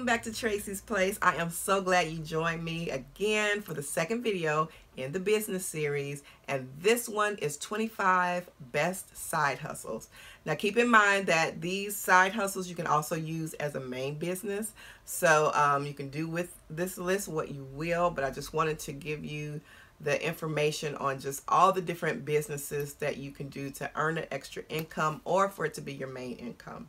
back to Tracie's Place. I am so glad you joined me again for the second video in the business series, and this one is 25 best side hustles. Now keep in mind that these side hustles you can also use as a main business, so you can do with this list what you will, but I just wanted to give you the information on just all the different businesses that you can do to earn an extra income or for it to be your main income.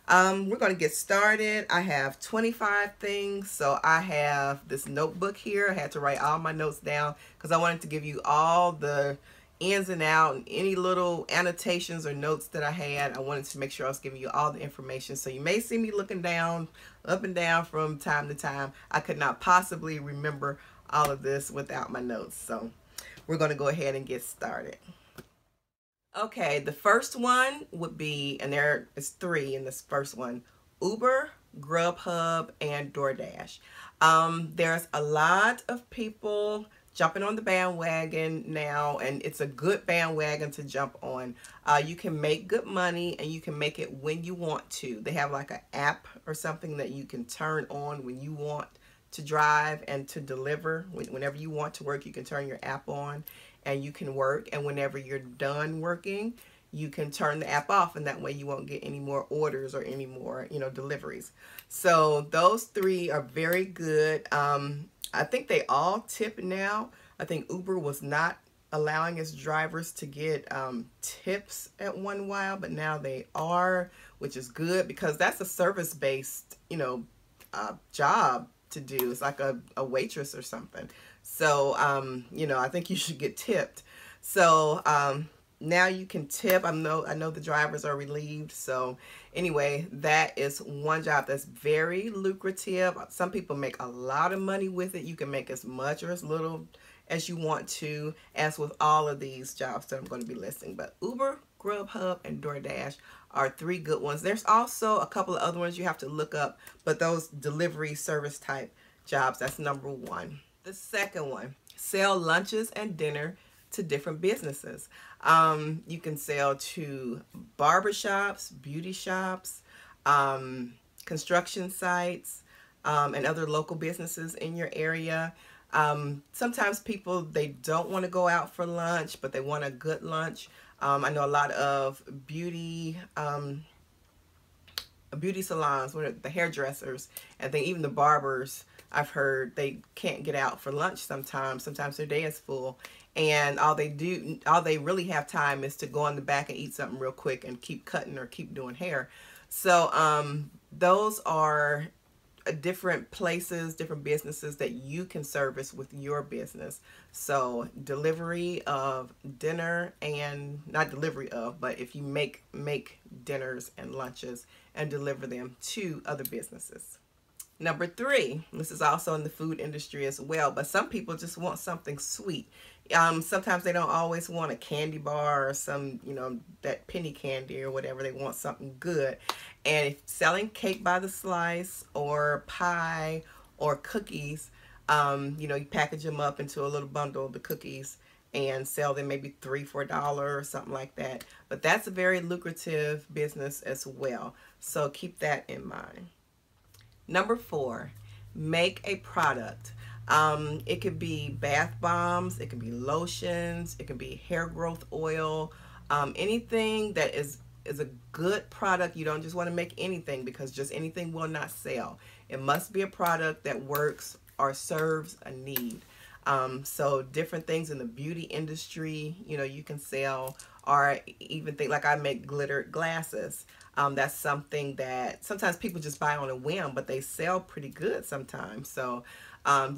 We're going to get started. I have 25 things. So I have this notebook here. I had to write all my notes down because I wanted to give you all the ins and outs and any little annotations or notes that I had. I wanted to make sure I was giving you all the information. So you may see me looking down, up and down from time to time. I could not possibly remember all of this without my notes. So we're going to go ahead and get started. Okay, the first one would be, and there is three in this first one, Uber, Grubhub, and DoorDash. There's a lot of people jumping on the bandwagon now, and it's a good bandwagon to jump on. You can make good money, and you can make it when you want to. They have like an app or something that you can turn on when you want to drive and to deliver. Whenever you want to work, you can turn your app on and you can work, and whenever you're done working, you can turn the app off, and that way you won't get any more orders or any more, deliveries. So those three are very good. I think they all tip now. I think Uber was not allowing its drivers to get tips at one while, but now they are, which is good because that's a service-based, job to do. It's like a waitress or something. So, I think you should get tipped. So, now you can tip. I know the drivers are relieved. So anyway, that is one job that's very lucrative. Some people make a lot of money with it. You can make as much or as little as you want to, as with all of these jobs that I'm going to be listing. But Uber, Grubhub, and DoorDash are three good ones. There's also a couple of other ones you have to look up, but those delivery service type jobs, that's number one. The second one, sell lunches and dinner to different businesses. You can sell to barbershops, beauty shops, construction sites, and other local businesses in your area. Sometimes people, they don't want to go out for lunch, but they want a good lunch. I know a lot of beauty salons, the hairdressers, and then even the barbers, I've heard they can't get out for lunch sometimes. Sometimes their day is full, and all they really have time is to go in the back and eat something real quick and keep cutting or keep doing hair. So those are different places, different businesses that you can service with your business. So delivery of dinner, and not delivery of, but if you make dinners and lunches and deliver them to other businesses. Number three, this is also in the food industry as well, but some people just want something sweet. Sometimes they don't always want a candy bar or some, that penny candy or whatever. They want something good. And if selling cake by the slice or pie or cookies, you package them up into a little bundle of the cookies and sell them maybe $3, $4 or something like that. But that's a very lucrative business as well. So keep that in mind. Number four, make a product. It could be bath bombs, it could be lotions, it could be hair growth oil, anything that is a good product. You don't just want to make anything, because just anything will not sell. It must be a product that works or serves a need. So different things in the beauty industry, you can sell, or even think like I make glittered glasses. That's something that sometimes people just buy on a whim, but they sell pretty good sometimes. So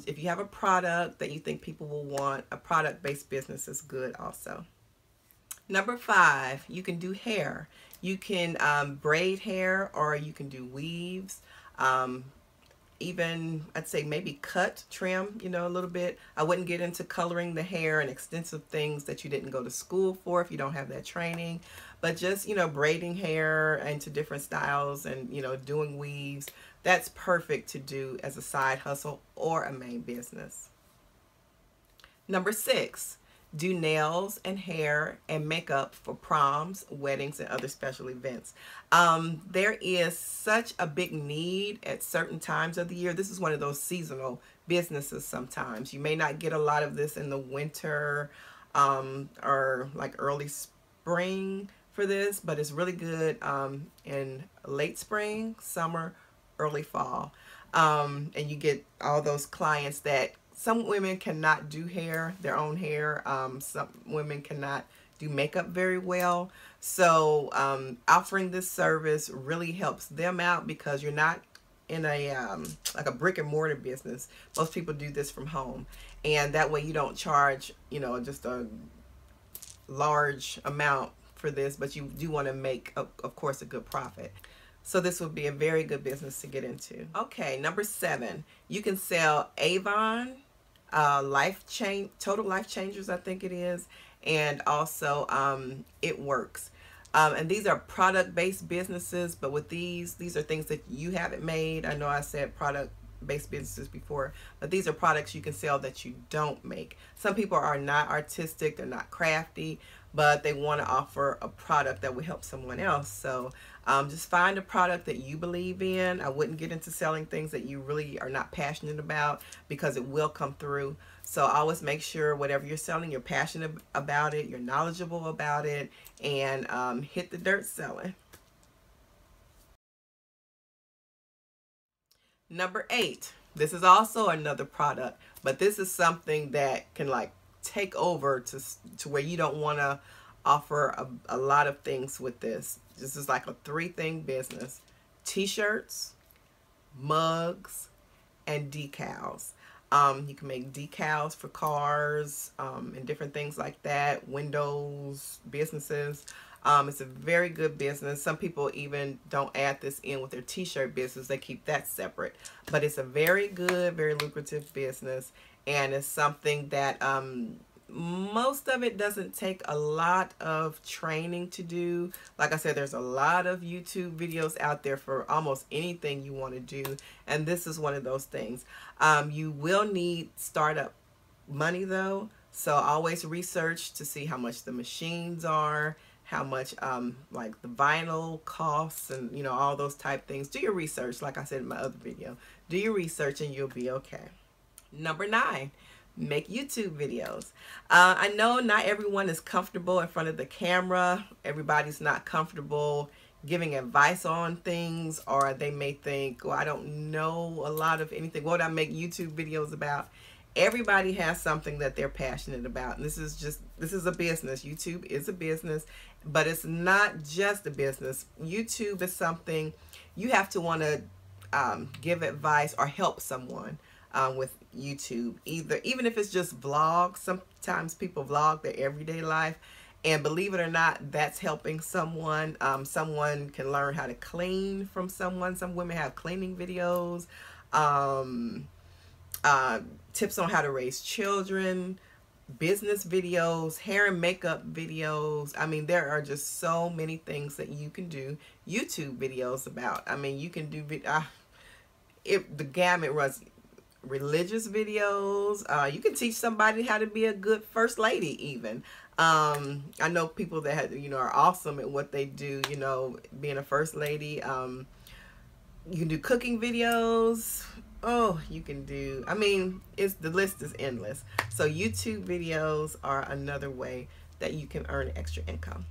if you have a product that you think people will want, a product-based business is good also. Number five, you can do hair. You can braid hair, or you can do weaves. Even, I'd say maybe cut, trim, a little bit. I wouldn't get into coloring the hair and extensive things that you didn't go to school for if you don't have that training. But just, braiding hair into different styles and, doing weaves, that's perfect to do as a side hustle or a main business. Number six, do nails and hair and makeup for proms, weddings, and other special events. There is such a big need at certain times of the year. This is one of those seasonal businesses sometimes. You may not get a lot of this in the winter or like early spring for this, but it's really good in late spring, summer, early fall. And you get all those clients that some women cannot do hair, their own hair. Some women cannot do makeup very well. So offering this service really helps them out because you're not in a like a brick and mortar business. Most people do this from home, and that way you don't charge, you know, just a large amount for this, but you do want to make, of course, a good profit. So this would be a very good business to get into. Okay, number 7, you can sell Avon, Total Life Changers, I think it is, and also It Works. And these are product-based businesses, but with these are things that you haven't made. I know I said product-based businesses before, but these are products you can sell that you don't make. Some people are not artistic, they're not crafty, but they want to offer a product that will help someone else. So just find a product that you believe in. I wouldn't get into selling things that you really are not passionate about, because it will come through. So always make sure whatever you're selling, you're passionate about it, you're knowledgeable about it, and hit the dirt selling. Number 8, this is also another product, but this is something that can like take over to where you don't want to offer a lot of things with this. This is like a 3-thing business: t-shirts, mugs, and decals. You can make decals for cars and different things like that, windows, businesses. It's a very good business. Some people even don't add this in with their t-shirt business. They keep that separate. But it's a very good, very lucrative business. And it's something that most of it doesn't take a lot of training to do. Like I said, there's a lot of YouTube videos out there for almost anything you want to do. And this is one of those things. You will need startup money though. So always research to see how much the machines are, how much like the vinyl costs, and you know, all those type things. Do your research. Like I said in my other video, do your research and you'll be okay. Number 9, make YouTube videos. I know not everyone is comfortable in front of the camera. Everybody's not comfortable giving advice on things, or they may think, well, I don't know a lot of anything. What would I make YouTube videos about? Everybody has something that they're passionate about. And this is a business. YouTube is a business, but it's not just a business. YouTube is something you have to want to give advice or help someone with YouTube. Even if it's just vlogs. Sometimes people vlog their everyday life, and believe it or not, that's helping someone. Someone can learn how to clean from someone. Some women have cleaning videos. Tips on how to raise children, business videos, hair and makeup videos. I mean, there are just so many things that you can do YouTube videos about. I mean, you can do the gamut runs. Religious videos. You can teach somebody how to be a good first lady even. I know people that are awesome at what they do, being a first lady. You can do cooking videos. Oh, you can do, I mean, the list is endless. So YouTube videos are another way that you can earn extra income.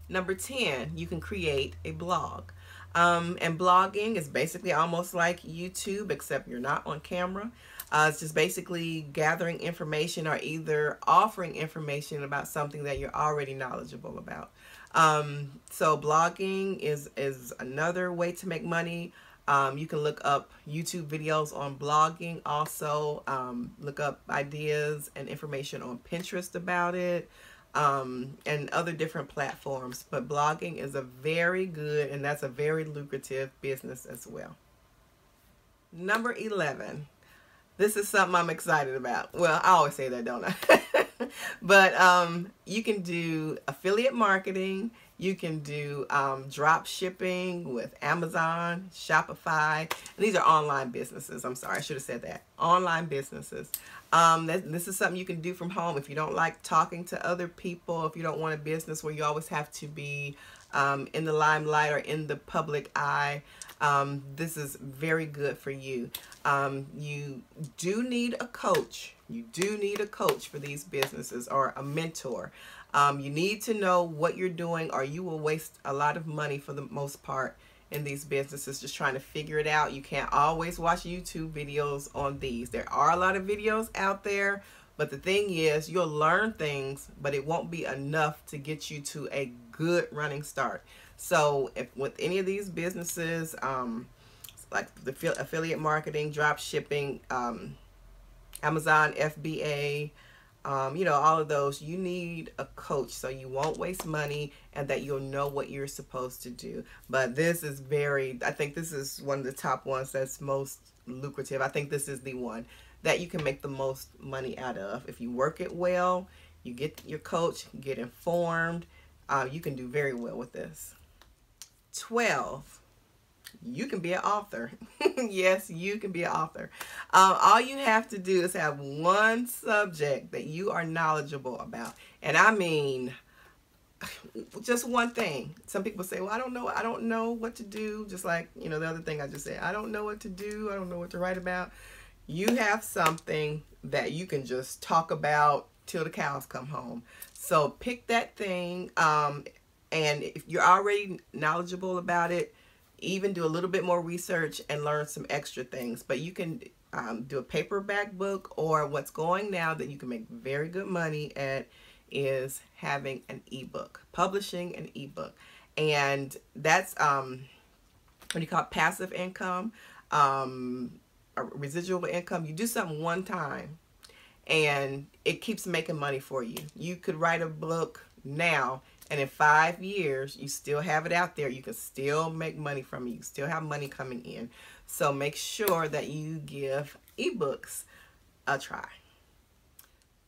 Number 10, you can create a blog. And blogging is basically almost like YouTube, except you're not on camera. It's just basically gathering information or either offering information about something that you're already knowledgeable about. So blogging is another way to make money. You can look up YouTube videos on blogging. Also, look up ideas and information on Pinterest about it. And other different platforms. But blogging is a very good, and that's a very lucrative business as well. Number 11. This is something I'm excited about. Well, I always say that, don't I? But you can do affiliate marketing. You can do drop shipping with Amazon, Shopify. And these are online businesses. I'm sorry, I should have said that. Online businesses. This is something you can do from home if you don't like talking to other people, if you don't want a business where you always have to be in the limelight or in the public eye. This is very good for you. You do need a coach. You do need a coach for these businesses, or a mentor. You need to know what you're doing, or you will waste a lot of money for the most part in these businesses just trying to figure it out. You can't always watch YouTube videos on these. There are a lot of videos out there, but the thing is, you'll learn things, but it won't be enough to get you to a good running start. So if with any of these businesses, like the affiliate marketing, drop shipping, Amazon FBA, you know, all of those, you need a coach so you won't waste money and that you'll know what you're supposed to do. But this is I think this is one of the top ones that's most lucrative. I think this is the one that you can make the most money out of. If you work it well, you get your coach, get informed, you can do very well with this. 12. You can be an author. Yes, you can be an author. All you have to do is have one subject that you are knowledgeable about. And I mean, just one thing. Some people say, well, I don't know what to do. Just like, you know, the other thing I just said, I don't know what to do. I don't know what to write about. You have something that you can just talk about till the cows come home. So pick that thing. And if you're already knowledgeable about it, even do a little bit more research and learn some extra things. But you can do a paperback book, or what's going now that you can make very good money at is having an ebook, publishing an ebook. And that's what do you call it, passive income, residual income. You do something one time and it keeps making money for you. You could write a book now, and in 5 years, you still have it out there. You can still make money from it. You still have money coming in. So make sure that you give ebooks a try.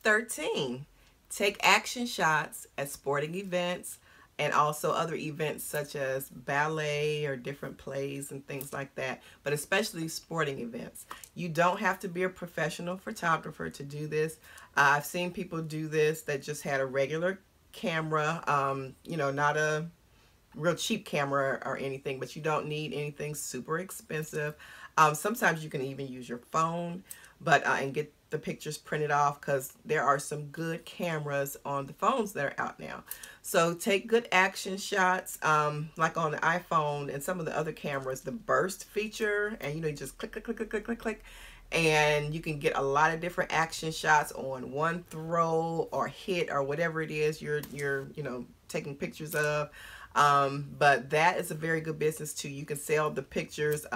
13, take action shots at sporting events and also other events such as ballet or different plays and things like that, but especially sporting events. You don't have to be a professional photographer to do this. I've seen people do this that just had a regular camera, you know, not a real cheap camera or anything, but you don't need anything super expensive. Sometimes you can even use your phone, but and get the pictures printed off, because there are some good cameras on the phones that are out now. So take good action shots, like on the iPhone and some of the other cameras, the burst feature, and you know, you just click, click, click, click, click, click, click, and you can get a lot of different action shots on one throw or hit or whatever it is you're you know, taking pictures of. But that is a very good business too. You can sell the pictures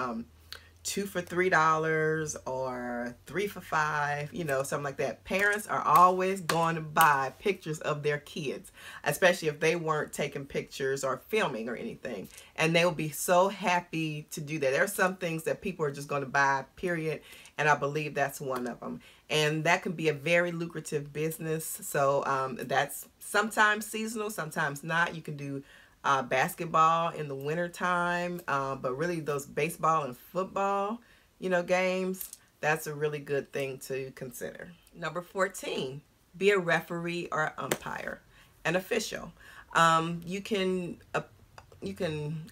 2 for $3 or 3 for $5, you know, something like that. Parents are always going to buy pictures of their kids, especially if they weren't taking pictures or filming or anything. And they will be so happy to do that. There are some things that people are just going to buy, period. And I believe that's one of them. And that can be a very lucrative business. So that's sometimes seasonal, sometimes not. You can do basketball in the winter time, but really those baseball and football, you know, games, that's a really good thing to consider. Number 14, be a referee or umpire, an official. You can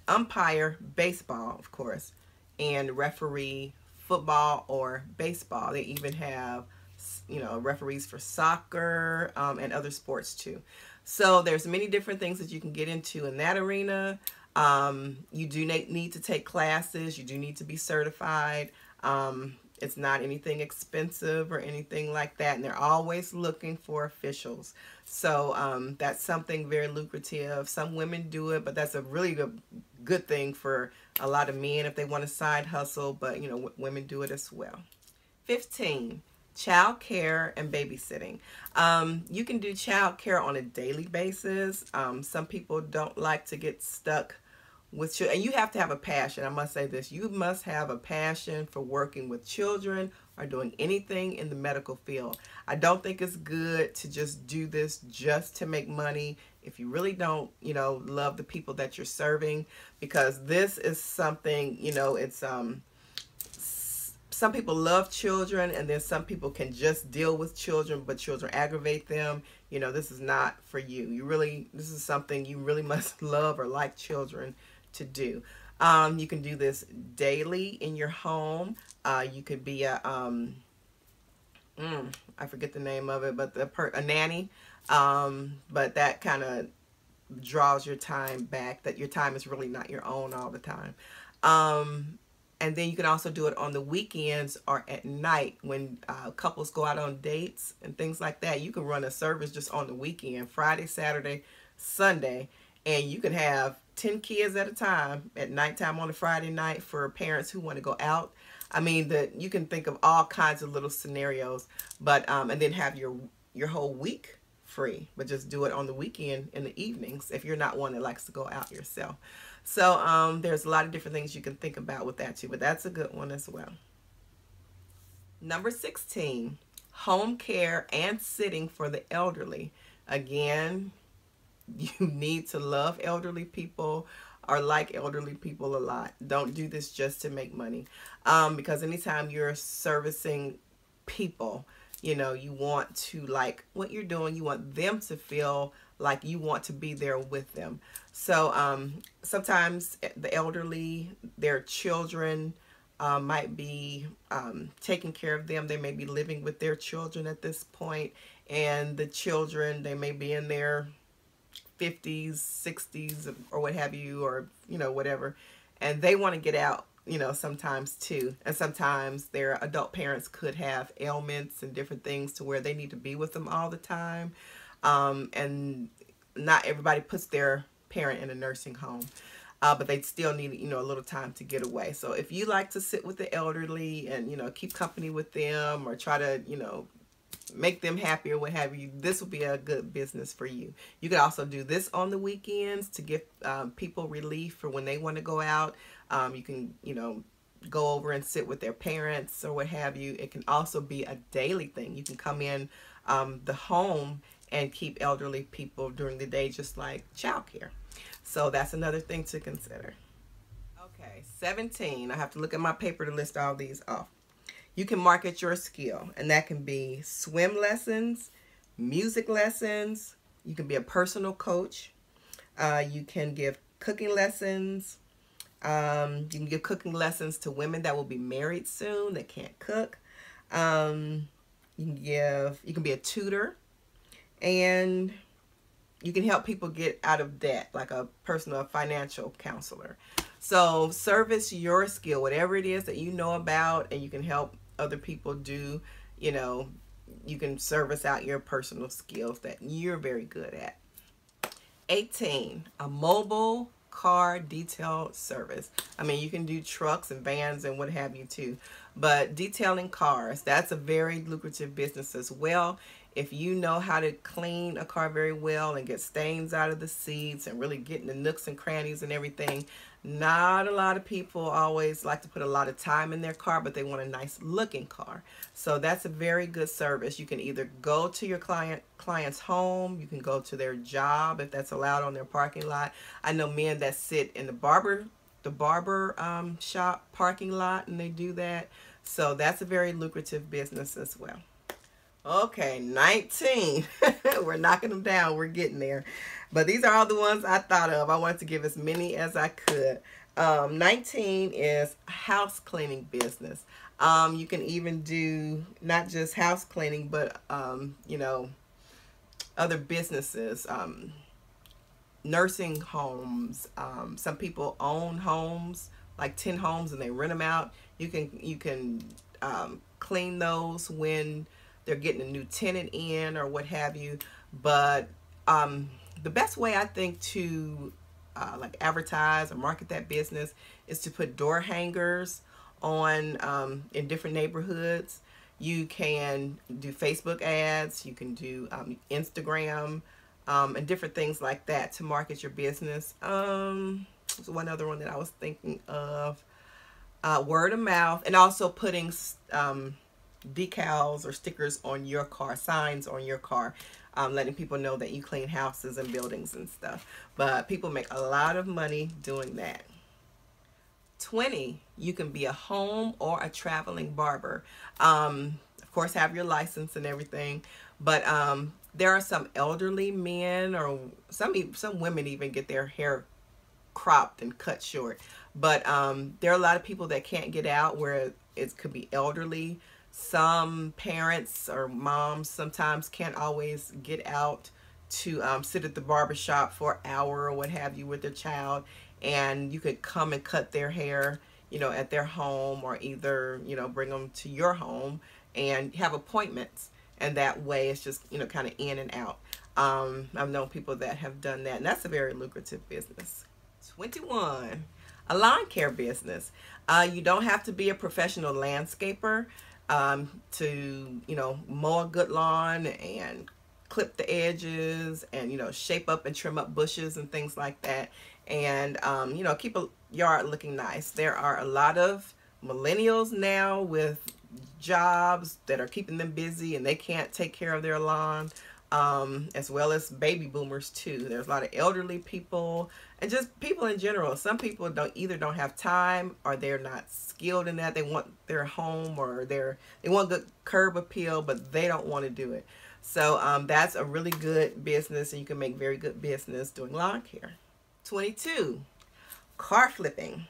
umpire baseball, of course, and referee football or baseball. They even have, you know, referees for soccer and other sports too. So there's many different things that you can get into in that arena. You do need to take classes. You do need to be certified. It's not anything expensive or anything like that. And they're always looking for officials. So that's something very lucrative. Some women do it, but that's a really good thing for a lot of men if they want a side hustle. But, you know, women do it as well. 15. Child care and babysitting. You can do child care on a daily basis. Some people don't like to get stuck with children, and you have to have a passion. I must say this, you must have a passion for working with children or doing anything in the medical field. I don't think it's good to just do this just to make money. if you really don't, you know, love the people that you're serving, because this is something, you know, it's some people love children, and then some people can just deal with children, but children aggravate them. You know, this is not for you. This is something you really must love or like children to do. You can do this daily in your home. You could be a I forget the name of it, but a nanny. But that kind of draws your time back, that your time is really not your own all the time. And then you can also do it on the weekends or at night when couples go out on dates and things like that. You can run a service just on the weekend, Friday, Saturday, Sunday, and you can have 10 kids at a time at nighttime on a Friday night for parents who want to go out. I mean, you can think of all kinds of little scenarios, but and then have your whole week free, but just do it on the weekend in the evenings if you're not one that likes to go out yourself. So there's a lot of different things you can think about with that too, but that's a good one as well. Number 16, home care and sitting for the elderly. Again, you need to love elderly people or like elderly people a lot. Don't do this just to make money, because anytime you're servicing people, you know, you want to like what you're doing. You want them to feel like you want to be there with them. So sometimes the elderly, their children might be taking care of them. They may be living with their children at this point, and the children, they may be in their 50s, 60s, or what have you, or, you know, whatever, and they want to get out, you know, sometimes too. And sometimes their adult parents could have ailments and different things to where they need to be with them all the time. And not everybody puts their parent in a nursing home, but they still need, you know, a little time to get away. So if you like to sit with the elderly and, you know, keep company with them, or try to, you know, make them happy or what have you, this will be a good business for you. You can also do this on the weekends to give people relief for when they want to go out. You can, you know, go over and sit with their parents or what have you. It can also be a daily thing. You can come in the home and keep elderly people during the day, just like childcare. So that's another thing to consider. Okay, 17. I have to look at my paper to list all these off. You can market your skill, and that can be swim lessons, music lessons. You can be a personal coach. You can give cooking lessons. You can give cooking lessons to women that will be married soon that can't cook. You can be a tutor, and you can help people get out of debt, like a personal financial counselor. So service your skill, whatever it is that you know about, and you can help other people do. You know, you can service out your personal skills that you're very good at. 18, a mobile car detail service. I mean, you can do trucks and vans and what have you too, but detailing cars, that's a very lucrative business as well. If you know how to clean a car very well and get stains out of the seats and really get in the nooks and crannies and everything, not a lot of people always like to put a lot of time in their car, but they want a nice looking car. So that's a very good service. You can either go to your client's home, you can go to their job if that's allowed on their parking lot. I know men that sit in the barber shop parking lot, and they do that. So that's a very lucrative business as well. Okay, 19. We're knocking them down. We're getting there. But these are all the ones I thought of. I wanted to give as many as I could. 19 is house cleaning business. You can even do not just house cleaning, but, you know, other businesses. Nursing homes. Some people own homes, like 10 homes, and they rent them out. You can clean those when they're getting a new tenant in or what have you. But the best way I think to like advertise or market that business is to put door hangers on in different neighborhoods. You can do Facebook ads, you can do Instagram, and different things like that to market your business. There's one other one that I was thinking of. Word of mouth, and also putting decals or stickers on your car, signs on your car. letting people know that you clean houses and buildings and stuff. But people make a lot of money doing that. 20, you can be a home or a traveling barber. Of course, have your license and everything, but there are some elderly men, or some women even get their hair cropped and cut short. But there are a lot of people that can't get out, where it could be elderly. Some parents or moms sometimes can't always get out to sit at the barber shop for an hour or what have you with their child, and you could come and cut their hair, you know, at their home, or either, you know, bring them to your home and have appointments, and that way it's just, you know, kind of in and out. I've known people that have done that, and that's a very lucrative business. 21, a lawn care business. You don't have to be a professional landscaper to, you know, mow a good lawn and clip the edges and, you know, shape up and trim up bushes and things like that, and you know, keep a yard looking nice. There are a lot of millennials now with jobs that are keeping them busy, and they can't take care of their lawn, as well as baby boomers too. There's a lot of elderly people and just people in general. Some people either don't have time, or they're not skilled in that. They want their home, or they want good curb appeal, but they don't want to do it. So that's a really good business, and you can make very good business doing lawn care. 22, car flipping.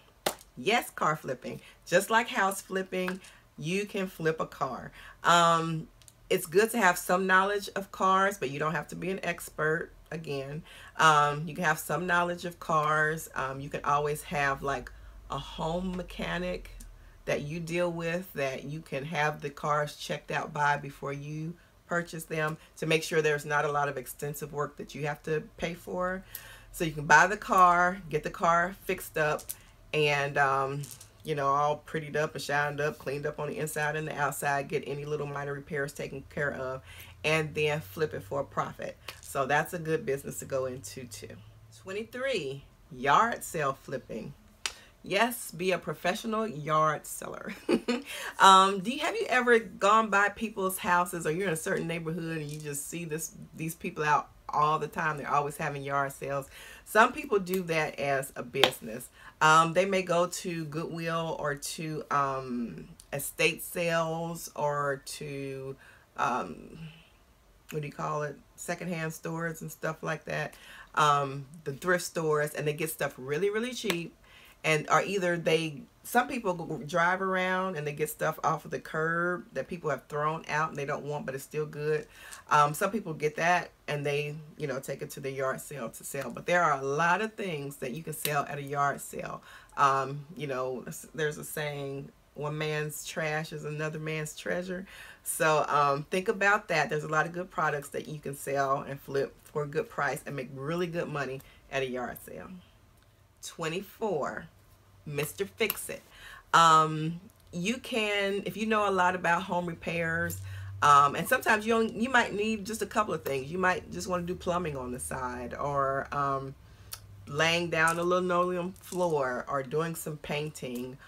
Yes, car flipping. Just like house flipping, you can flip a car. It's good to have some knowledge of cars, but you don't have to be an expert. Again, you can have some knowledge of cars. You can always have like a home mechanic that you deal with, that you can have the cars checked out by before you purchase them, to make sure there's not a lot of extensive work that you have to pay for. So you can buy the car, get the car fixed up, and you know, all prettied up and shined up, cleaned up on the inside and the outside, get any little minor repairs taken care of, and then flip it for a profit. So that's a good business to go into too. 23, yard sale flipping. Yes, be a professional yard seller. Have you ever gone by people's houses, or you're in a certain neighborhood and you just see these people out all the time? They're always having yard sales. Some people do that as a business. They may go to Goodwill, or to estate sales, or to what do you call it, secondhand stores and stuff like that, the thrift stores, and they get stuff really, really cheap. And or either some people drive around and they get stuff off of the curb that people have thrown out and they don't want, but it's still good. Some people get that and they, you know, take it to the yard sale to sell. But there are a lot of things that you can sell at a yard sale. You know, there's a saying, one man's trash is another man's treasure. So think about that. There's a lot of good products that you can sell and flip for a good price and make really good money at a yard sale. 24, Mr. Fixit. You can, if you know a lot about home repairs, and sometimes you might need just a couple of things. You might just want to do plumbing on the side, or laying down a linoleum floor, or doing some painting,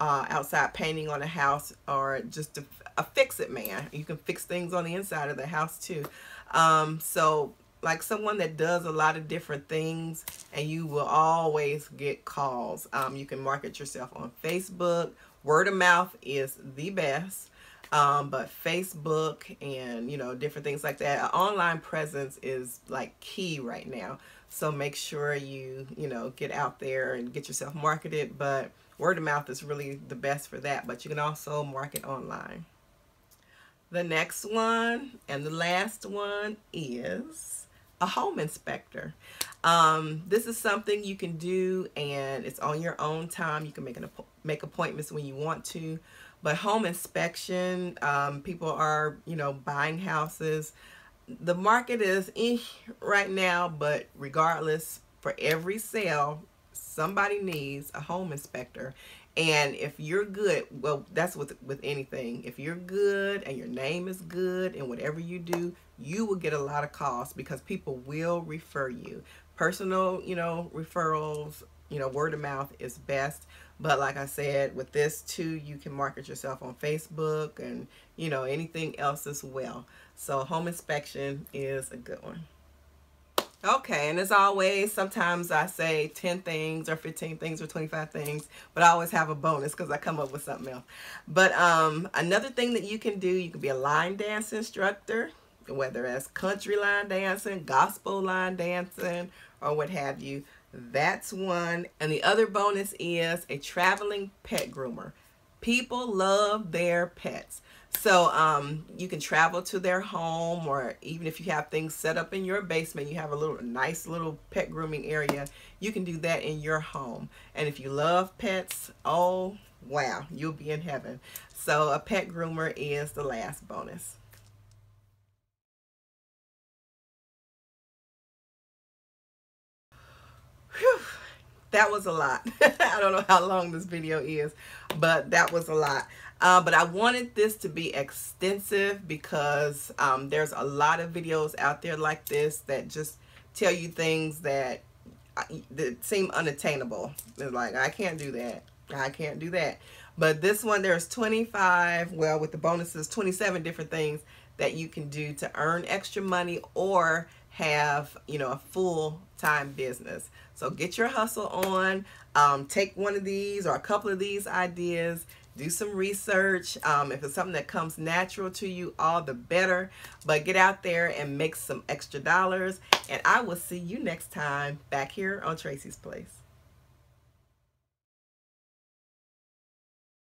outside painting on a house, or just a fix-it man. You can fix things on the inside of the house too. So like someone that does a lot of different things, and you will always get calls. You can market yourself on Facebook. Word of mouth is the best, but Facebook and, you know, different things like that. An online presence is like key right now. So make sure you know, get out there and get yourself marketed, but word of mouth is really the best for that. But you can also market online. The next one and the last one is a home inspector. This is something you can do, and it's on your own time. You can make appointments when you want to, but home inspection, people are, you know, buying houses. The market is right now, but regardless, for every sale, somebody needs a home inspector. And if you're good, well, that's with anything. If you're good and your name is good and whatever you do, you will get a lot of calls, because people will refer you. Personal, you know, referrals You know, word of mouth is best. But like I said, with this too, you can market yourself on Facebook and, you know, anything else as well. So home inspection is a good one. Okay, and as always, sometimes I say 10 things or 15 things or 25 things, but I always have a bonus because I come up with something else. But another thing that you can do, you can be a line dance instructor, whether it's country line dancing, gospel line dancing, or what have you. That's one. And the other bonus is a traveling pet groomer. People love their pets. So you can travel to their home, or even if you have things set up in your basement, you have a nice little pet grooming area, you can do that in your home. And if you love pets, oh wow, you'll be in heaven. So a pet groomer is the last bonus. Whew. That was a lot. I don't know how long this video is, but that was a lot. But I wanted this to be extensive because there's a lot of videos out there like this that just tell you things that seem unattainable. It's like, I can't do that. I can't do that. But this one, there's 25, well, with the bonuses, 27 different things that you can do to earn extra money or have, you know, a full-time business. So get your hustle on. Take one of these or a couple of these ideas. Do some research. If it's something that comes natural to you, all the better. But get out there and make some extra dollars. And I will see you next time back here on Tracie's Place.